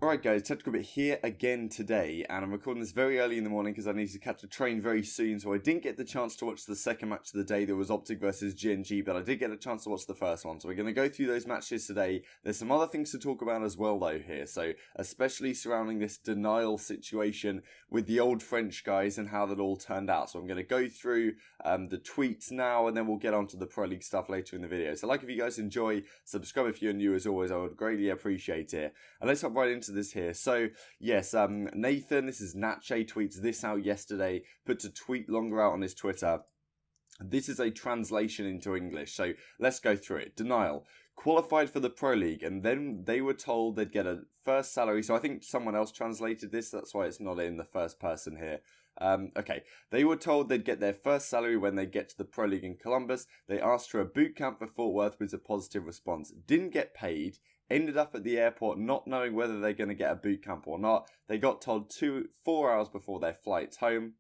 Alright guys, Technical Bit here again today, and I'm recording this very early in the morning because I need to catch a train very soon, so I didn't get the chance to watch the second match of the day. There was Optic versus GNG, but I did get a chance to watch the first one, so we're going to go through those matches today. There's some other things to talk about as well though here, so especially surrounding this denial situation with the old French guys and how that all turned out. So I'm going to go through the tweets now, and then we'll get on to the Pro League stuff later in the video. So like if you guys enjoy, subscribe if you're new as always, I would greatly appreciate it. And let's hop right into this here. So yes, Nathan, this is Natche, tweets this out yesterday, puts a tweet longer out on his Twitter. This is a translation into English, so let's go through it. Denial. Qualified for the Pro League, and then they were told they'd get a first salary. So I think someone else translated this, that's why it's not in the first person here. Okay, they were told they'd get their first salary when they get to the Pro League in Columbus. They asked for a boot camp for Fort Worth with a positive response. Didn't get paid. Ended up at the airport not knowing whether they're going to get a boot camp or not. They got told 4 hours before their flights home.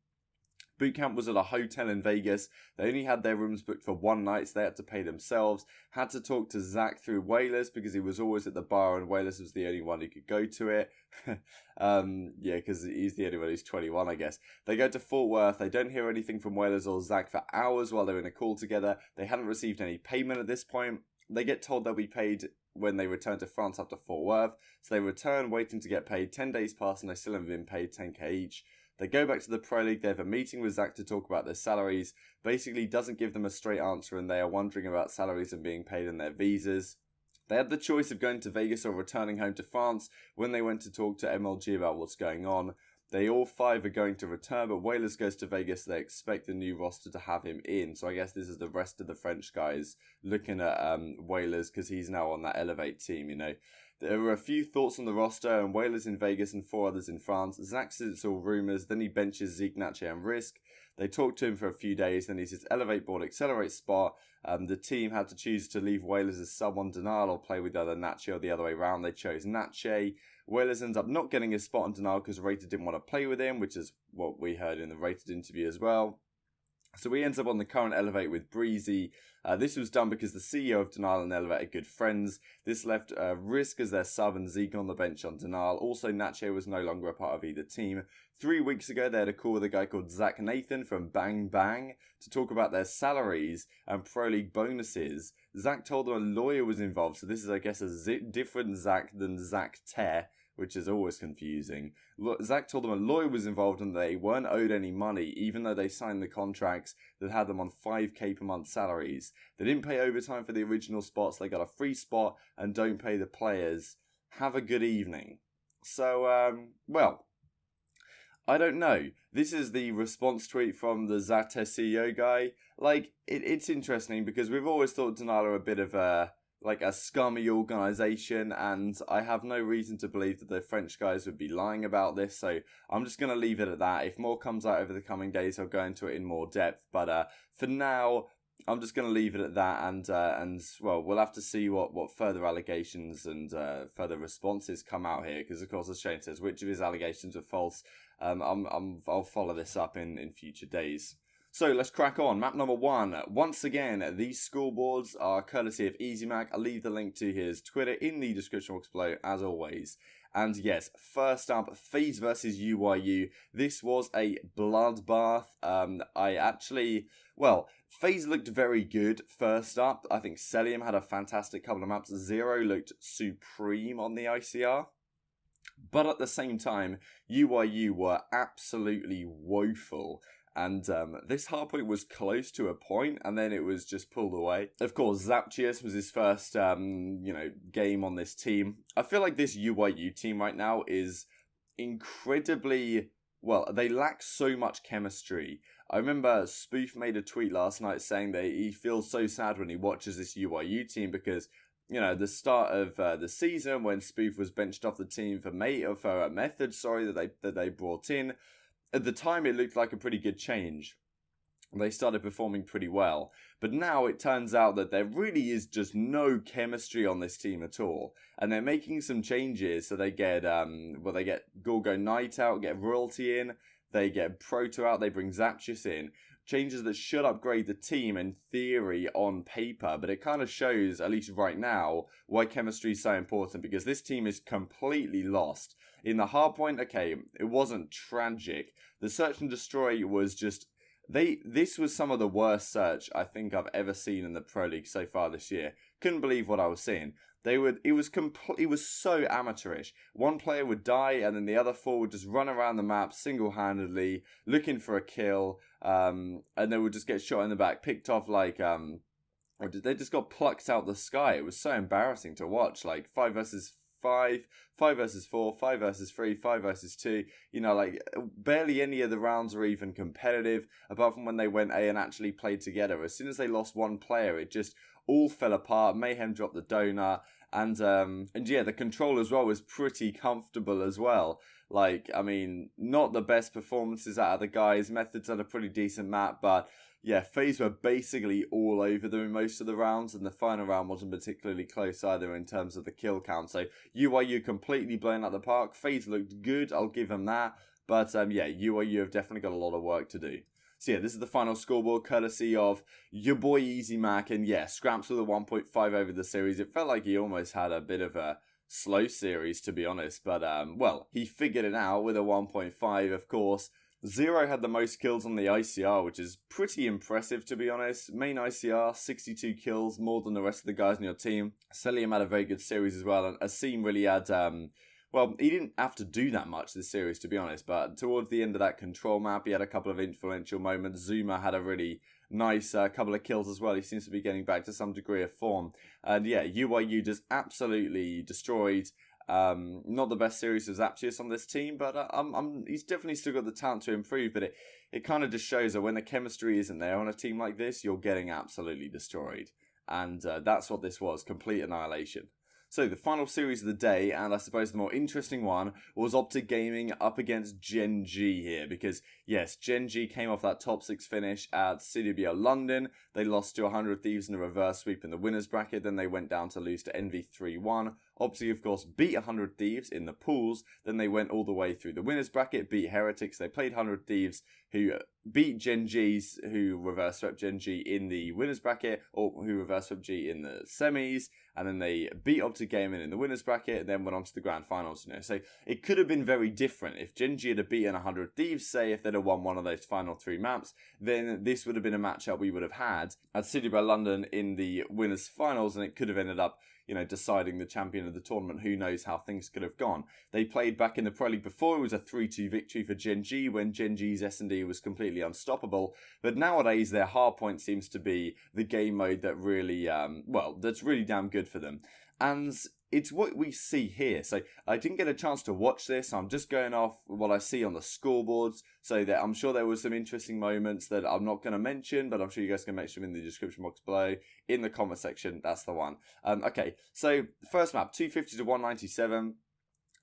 Boot camp was at a hotel in Vegas. They only had their rooms booked for one night, so they had to pay themselves. Had to talk to Zach through Whalers because he was always at the bar and Whalers was the only one who could go to it. Yeah, because he's the only one who's 21, I guess. They go to Fort Worth. They don't hear anything from Whalers or Zach for hours while they're in a call together. They hadn't received any payment at this point. They get told they'll be paid when they return to France after Fort Worth. So they return waiting to get paid. 10 days pass and they still haven't been paid 10k each. They go back to the Pro League. They have a meeting with Zach to talk about their salaries. Basically doesn't give them a straight answer and they are wondering about salaries and being paid and their visas. They had the choice of going to Vegas or returning home to France. When they went to talk to MLG about what's going on, they all 5 are going to return, but Whalers goes to Vegas. They expect the new roster to have him in. So I guess this is the rest of the French guys looking at Whalers because he's now on that Elevate team, you know. There were a few thoughts on the roster, and Whalers in Vegas and 4 others in France. Zach says it's all rumours, then he benches Zeke, Natche and Risk. They talked to him for a few days, then he says Elevate board, Accelerate spot. The team had to choose to leave Whalers as sub on Denial or play with either Natche or the other way around. They chose Natche. Whalers ends up not getting his spot on Denial because Rated didn't want to play with him, which is what we heard in the Rated interview as well. So he ends up on the current Elevate with Breezy. This was done because the CEO of Denial and Elevate are good friends. This left Risk as their sub and Zeke on the bench on Denial. Also, Natche was no longer a part of either team. 3 weeks ago, they had a call with a guy called Zach Nathan from Bang Bang to talk about their salaries and Pro League bonuses. Zach told them a lawyer was involved, so this is, I guess, a different Zach than Zach Te, which is always confusing. Zach told them a lawyer was involved and they weren't owed any money, even though they signed the contracts that had them on 5k per month salaries. They didn't pay overtime for the original spots, they got a free spot and don't pay the players. Have a good evening. So, well, I don't know. This is the response tweet from the Zate CEO guy. Like, it's interesting because we've always thought Denial are a bit of a scummy organisation, and I have no reason to believe that the French guys would be lying about this, so I'm just going to leave it at that. If more comes out over the coming days, I'll go into it in more depth, but for now, I'm just going to leave it at that, and well, we'll have to see what further allegations and further responses come out here, because of course, as Shane says, which of his allegations are false, I'll follow this up in future days. So let's crack on. Map number 1. Once again, these scoreboards are courtesy of EasyMac. I'll leave the link to his Twitter in the description box below, as always. And yes, first up, FaZe versus UYU. This was a bloodbath. FaZe looked very good first up. I think Celium had a fantastic couple of maps. Zero looked supreme on the ICR. But at the same time, UYU were absolutely woeful. And this hardpoint was close to a point, and then it was just pulled away. Of course, Zaptius was his first, game on this team. I feel like this UYU team right now is incredibly, well, they lack so much chemistry. I remember Spoof made a tweet last night saying that he feels so sad when he watches this UYU team because, you know, the start of the season when Spoof was benched off the team for Method, that they brought in. At the time, it looked like a pretty good change. They started performing pretty well. But now it turns out that there really is just no chemistry on this team at all. And they're making some changes. So they get, they get Gorgo Knight out, get Royalty in. They get Proto out, they bring Zaptius in. changes that should upgrade the team in theory on paper, but it kind of shows, at least right now, why chemistry is so important, because this team is completely lost. In the hardpoint, okay, it wasn't tragic. The search and destroy was just... This was some of the worst search I think I've ever seen in the Pro League so far this year. Couldn't believe what I was seeing. It was so amateurish. One player would die, and then the other four would just run around the map single-handedly, looking for a kill, and they would just get shot in the back, picked off like, or they just got plucked out the sky. It was so embarrassing to watch, like 5 versus 5, 5 versus 4, 5 versus 3, 5 versus 2. You know, like, barely any of the rounds were even competitive, apart from when they went A and actually played together. As soon as they lost one player, it just all fell apart. Mayhem dropped the donut, and yeah, the control as well was pretty comfortable as well. Like, I mean, not the best performances out of the guys. Methods had a pretty decent map, but yeah, FaZe were basically all over them in most of the rounds, and the final round wasn't particularly close either in terms of the kill count. So UIU completely blown out the park. FaZe looked good, I'll give them that, but yeah, UIU have definitely got a lot of work to do. So yeah, this is the final scoreboard, courtesy of your boy Easy Mac, and yeah, Scramps with a 1.5 over the series. It felt like he almost had a bit of a slow series, to be honest, but well, he figured it out with a 1.5, of course. Zero had the most kills on the ICR, which is pretty impressive, to be honest. Main ICR, 62 kills, more than the rest of the guys in your team. Celium had a very good series as well, and Asim really had... well, he didn't have to do that much this series, to be honest, but towards the end of that control map, he had a couple of influential moments. Zuma had a really nice couple of kills as well. He seems to be getting back to some degree of form. And yeah, UIU just absolutely destroyed. Not the best series of Zaptius on this team, but he's definitely still got the talent to improve, but it kind of just shows that when the chemistry isn't there on a team like this, you're getting absolutely destroyed. And that's what this was, complete annihilation. So the final series of the day, and I suppose the more interesting one, was Optic Gaming up against Gen G here. Because, yes, Gen G came off that top 6 finish at CWL London. They lost to 100 Thieves in a reverse sweep in the winners bracket. Then they went down to lose to Envy 3-1. Optic, of course, beat 100 Thieves in the pools. Then they went all the way through the winners bracket, beat Heretics. They played 100 Thieves, who beat Gen G's, who reverse swept Gen G in the winners bracket, or who reverse swept G in the semis. And then they beat Optic Gaming in the winners bracket, and then went on to the grand finals. You know, so it could have been very different if Gen G had beaten 100 Thieves. Say if they'd have won one of those final 3 maps, then this would have been a matchup we would have had at CWL London in the winners finals, and it could have ended up, you know, deciding the champion of the tournament. Who knows how things could have gone. They played back in the Pro League before. It was a 3-2 victory for Gen G when Gen G's S&D was completely unstoppable. But nowadays, their hardpoint seems to be the game mode that really, well, that's really damn good for them. And it's what we see here. So I didn't get a chance to watch this. I'm just going off what I see on the scoreboards. So that I'm sure there were some interesting moments that I'm not going to mention, but I'm sure you guys can mention them in the description box below, in the comment section. That's the one. Okay, so first map, 250 to 197.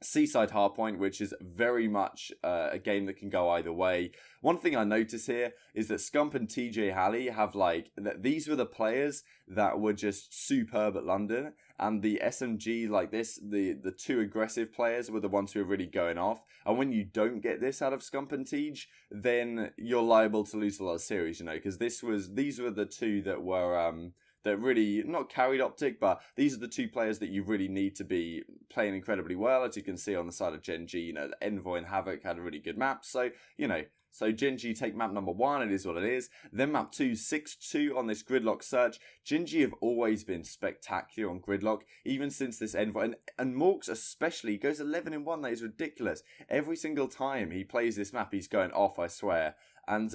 Seaside Hardpoint, which is very much a game that can go either way. One thing I notice here is that Scump and TJ Halley have these were the players that were just superb at London, and the SMG like this, the two aggressive players were the ones who are really going off. And when you don't get this out of Scump and TJ, then you're liable to lose a lot of series, you know, because these were the two that were that really not carried Optic, but these are the two players that you really need to be playing incredibly well. As you can see on the side of Gen G, you know, Envoy and Havoc had a really good map. So, you know, so Gen G take map number 1, it is what it is. Then map 2, 6-2 on this gridlock search. Gen G have always been spectacular on gridlock, even since this Envoy. And Morks especially goes 11-1, that is ridiculous. Every single time he plays this map, he's going off, I swear. And,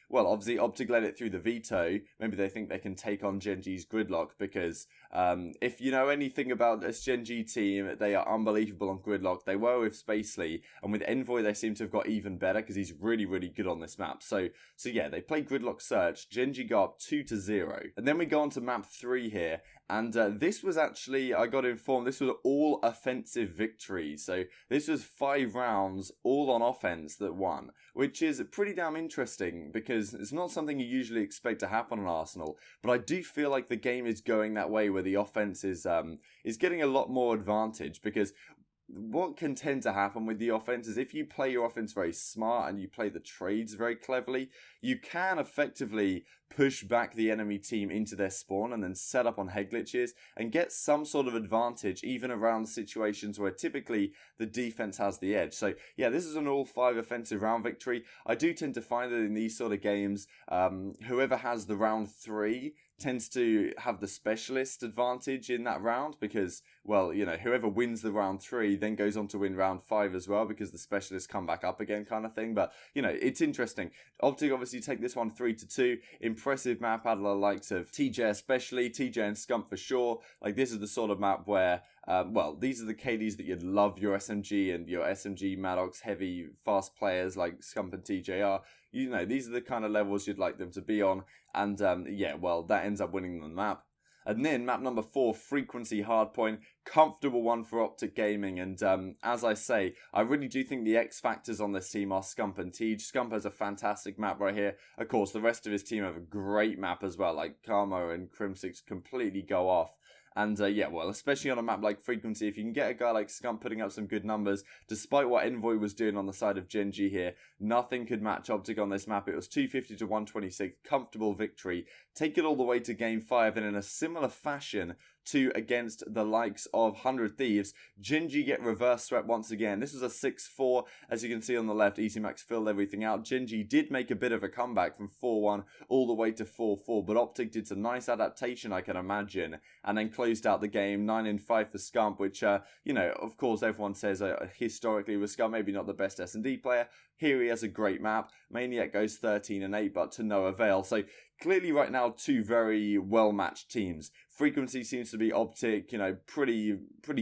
well, obviously, Optic let it through the veto. Maybe they think they can take on Gen G's gridlock because if you know anything about this Gen G team, they are unbelievable on gridlock. They were with Spacely, and with Envoy, they seem to have got even better because he's really, really good on this map. So yeah, they play gridlock search. Gen G go up 2-0. And then we go on to map 3 here. And this was actually, I got informed, this was all offensive victories. So this was 5 rounds, all on offense that won, which is pretty damn interesting because it's not something you usually expect to happen on Arsenal. But I do feel like the game is going that way where the offense is getting a lot more advantage because what can tend to happen with the offense is if you play your offense very smart and you play the trades very cleverly, you can effectively push back the enemy team into their spawn and then set up on head glitches and get some sort of advantage even around situations where typically the defense has the edge. So yeah, this is an all 5 offensive round victory. I do tend to find that in these sort of games, whoever has the round 3 tends to have the specialist advantage in that round because, well, you know, whoever wins the round 3 then goes on to win round 5 as well because the specialists come back up again kind of thing. But, you know, it's interesting. Optic obviously take this one 3-2. Impressive map out of the likes of TJ especially, TJ and Scump for sure. Like, this is the sort of map where, well, these are the KDs that you'd love your SMG and your SMG Maddox heavy fast players like Scump and TJ are. You know, these are the kind of levels you'd like them to be on. And, yeah, well, that ends up winning the map. And then map number 4, Frequency Hardpoint. Comfortable one for Optic Gaming. And as I say, I really do think the X factors on this team are Scump and Tej. Scump has a fantastic map right here. Of course, the rest of his team have a great map as well. Like Karmo and Crim6 completely go off. And yeah, well, especially on a map like Frequency, if you can get a guy like Scump putting up some good numbers, despite what Envoy was doing on the side of Gen G here, nothing could match Optic on this map. It was 250 to 126, comfortable victory. Take it all the way to Game 5, and in a similar fashion to against the likes of 100 Thieves, Gen G get reverse swept once again. This was a 6-4, as you can see on the left. Easy Max filled everything out. Gen G did make a bit of a comeback from 4-1 all the way to 4-4, but Optic did some nice adaptation, I can imagine, and then closed out the game 9-5 for Scump, which, you know, of course, everyone says historically with Scump, maybe not the best S&D player. Here he has a great map. Maniac goes 13-8, but to no avail. So clearly right now, 2 very well-matched teams. Frequency seems to be Optic, you know, pretty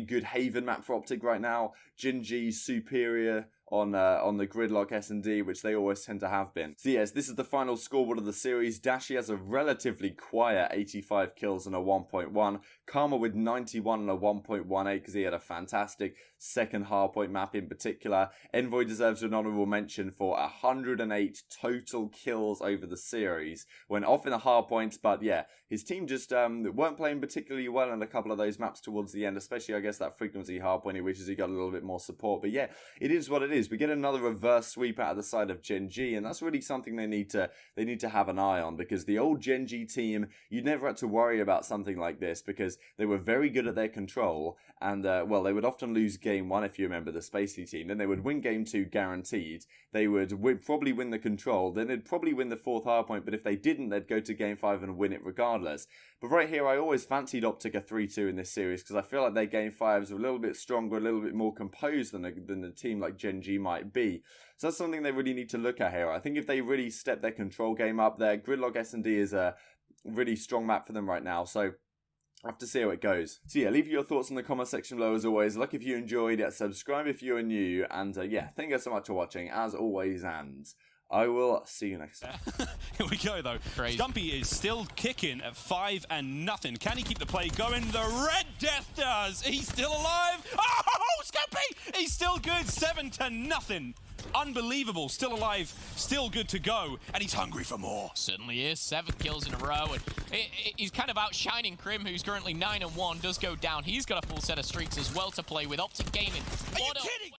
good haven map for Optic right now. Gen G superior on the gridlock S&D, which they always tend to have been. So yes, this is the final scoreboard of the series. Dashi has a relatively quiet 85 kills and a 1.1. Karma with 91 and a 1.18 because he had a fantastic second hardpoint map in particular. Envoy deserves an honourable mention for 108 total kills over the series. Went off in the hardpoints, but yeah, his team just weren't playing particularly well in a couple of those maps towards the end, especially I guess that Frequency hardpoint, he wishes he got a little bit more support. But yeah, it is what it is. We get another reverse sweep out of the side of Gen G, and that's really something they need to have an eye on, because the old Gen G team, you never had to worry about something like this because they were very good at their control, and well, they would often lose game 1 if you remember the Spacely team, then they would win game 2 guaranteed. They would probably win the control, then they'd probably win the 4th hardpoint, but if they didn't, they'd go to game 5 and win it regardless. But right here, I always fancied Optic a 3-2 in this series because I feel like their game 5s are a little bit stronger, a little bit more composed than a team like Gen G might be. So that's something they really need to look at here. I think if they really step their control game up there, Gridlock S&D is a really strong map for them right now. So I have to see how it goes. So yeah, leave your thoughts in the comment section below as always. Like if you enjoyed it, subscribe if you're new, and yeah, thank you so much for watching as always, and I will see you next time. Here we go though. Crazy. Stumpy is still kicking at 5-0. Can he keep the play going? The Red Death does. He's still alive. Oh, Stumpy! He's still good. 7-0. Unbelievable. Still alive. Still good to go. And he's hungry for more. Certainly is. 7 kills in a row. And he's kind of outshining Crim, who's currently 9-1. Does go down. He's got a full set of streaks as well to play with. Optic Gaming. Are you kidding?